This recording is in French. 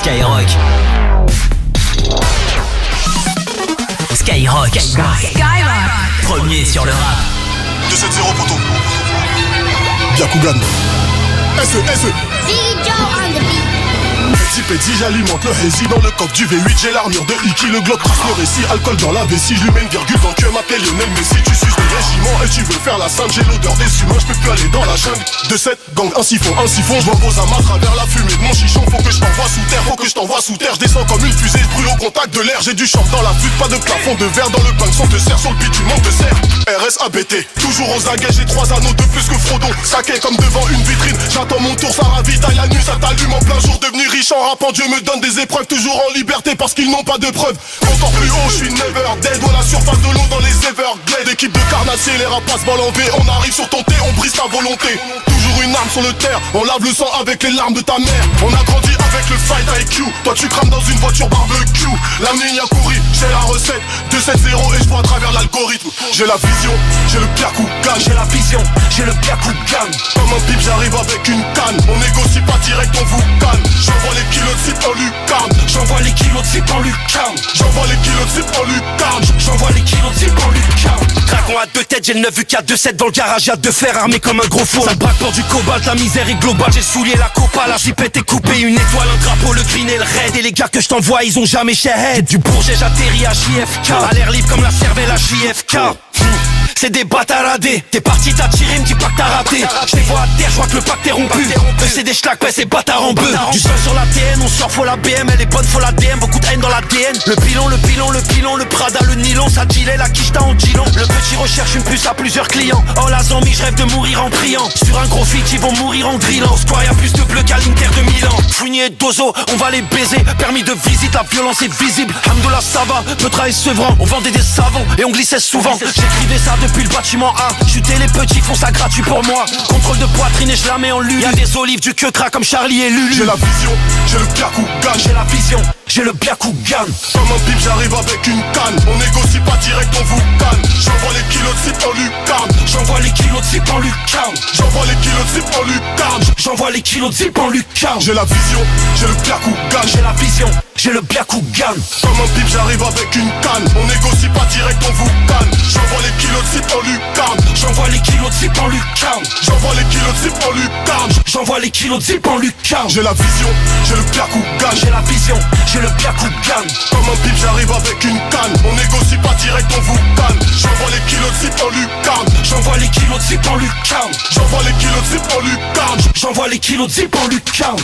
Skyrock. Skyrock. Premier sur le rap. 2-7-0 poteau. Byakugan. SE. Petit, j'alimente le hazy dans le coq du V8. J'ai l'armure de Iki, le Glock trace le récit. Alcool dans la vessie, je lui mets une virgule dans le queue. M'appelle Lionel Messi, tu suces le régiment et tu veux faire la sainte. J'ai l'odeur des humains, je peux plus aller dans la jungle. 2-7, gang, un siphon, je m'impose à ma travers la fumée de mon chichon. Faut que je t'envoie sous terre, je descends comme une fusée, je brûle au contact de l'air. J'ai du champ dans la flûte, pas de plafond de verre dans le pain. Son te sert sur le bitume, te sert. RSABT, toujours aux aguets, j'ai 3 anneaux de plus que Frodo. Saqué comme devant une vitrine, j'attends mon tour, ça ravitaille la nuit, ça t'allume en plein jour. Devenu riche en rappant, Dieu me donne des épreuves, toujours en liberté parce qu'ils n'ont pas de preuves. Encore plus haut, je suis never dead, à la surface de l'eau dans les Everglades. Équipe de carnassiers, les rapaces balle en V, on arrive sur ton thé, on brise ta volonté. Toujours une arme sur le terre, on lave le sang avec les larmes de ta mère. On a grandi avec le fight IQ, toi tu crames dans une voiture barbecue. La ligne a couru, j'ai la recette, 2-7-0 et je vois à travers l'algorithme. J'ai la vision, j'ai le Byakugan. J'ai la vision, j'ai le Byakugan. Comme un pipe, j'arrive avec une canne. On négocie pas direct, on vous canne. J'envoie les kilos de zip en lucarne. J'envoie les kilos de zip en lucarne. J'envoie les kilos de zip en lucarne. J'envoie les kilos de zip en lucarne. Dragon à 2 têtes, j'ai le 9 UK 2-7 dans le garage, y'a 2 fers armés comme un gros four. Ça braque pour du cobalt, la misère est globale. J'ai souillé la copa, la zipette est coupée. Une étoile, un drapeau, le green et le red. Et les gars que je t'envoie, ils ont jamais shahead. Du Bourget, j'atterris à JFK. À l'air libre comme la cervelle à JFK. C'est des bâtaradés. T'es parti, t'as tiré, me dis pas que t'as raté. Je les vois à terre, je vois que le pacte est rompu. Eux c'est des schlacs, ouais c'est bâtard en bœuf. Du sol sur la TN, on sort, faut la BM. Elle est bonne, faut la DM, beaucoup de haine dans la DN. Le pilon, le Prada, le nylon. Ça gilet, la quiche en gilon. Le petit recherche une puce à plusieurs clients. Oh la zombie, je rêve de mourir en priant. Sur un gros feat, ils vont mourir en drillant. Au square, y'a plus de bleu qu'à l'Inter de Milan. Fournier et Dozo, on va les baiser. Permis de visite, la violence est visible. Hamdoullah, ça va, Petra et Sevran. On vendait des savons et on glissait souvent. J'écrivais ça depuis le bâtiment A. Chuter les petits font ça gratuit pour moi. Contrôle de poitrine et je la mets en lulu. Y'a des olives, du queue comme Charlie et Lulu. J'ai la vision, j'ai le Byakugan. J'ai la vision, j'ai le Byakugan. Comme un pipe, j'arrive avec une canne. On négocie pas direct, on vous canne. J'envoie les kilos de zip en lucarne. J'envoie les kilos de zip en lucarne. J'envoie les kilos de zip en lucarne. J'envoie les kilos de zip en lucarne. J'ai la vision, j'ai le Byakugan. J'ai la vision, j'ai le Byakugan. Comme un pipe, j'arrive avec une canne. On négocie pas direct, on vous canne. J'envoie les kilos de zip en lucarne. J'envoie les kilos de zip en lucarne. J'envoie les kilos de zip en lucarne. J'envoie les kilos de zip en lucarne. J'ai la vision, j'ai le Byakugan. J'ai la vision, j'ai le Byakugan. Comme un pipe, j'arrive avec une canne. On négocie pas direct, on vous canne. J'envoie les kilos de zip en lucarne. J'envoie les kilos de zip en lucarne. J'envoie les kilos de zip en lucarne. J'envoie les kilos de zip en lucarne.